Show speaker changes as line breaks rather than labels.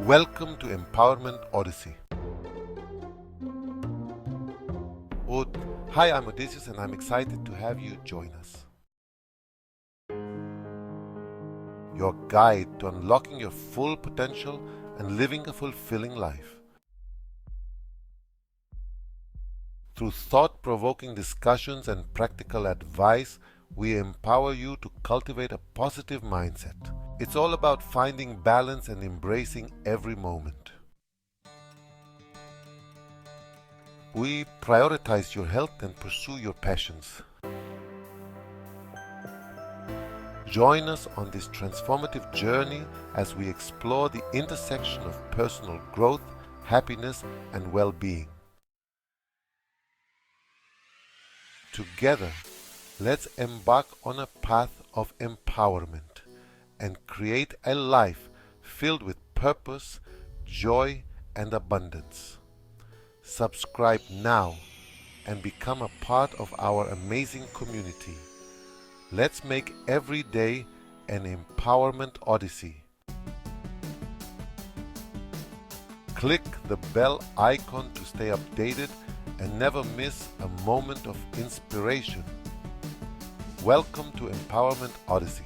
Welcome to Empowerment Odyssey. Hi, I'm Odysseus and I'm excited to have you join us. Your guide to unlocking your full potential and living a fulfilling life. Through thought-provoking discussions and practical advice, we empower you to cultivate a positive mindset. It's all about finding balance and embracing every moment. We prioritize your health and pursue your passions. Join us on this transformative journey as we explore the intersection of personal growth, happiness, and well-being. Together, let's embark on a path of empowerment and create a life filled with purpose, joy, and abundance. Subscribe now and become a part of our amazing community. Let's make every day an Empowerment Odyssey. Click the bell icon to stay updated and never miss a moment of inspiration. Welcome to Empowerment Odyssey.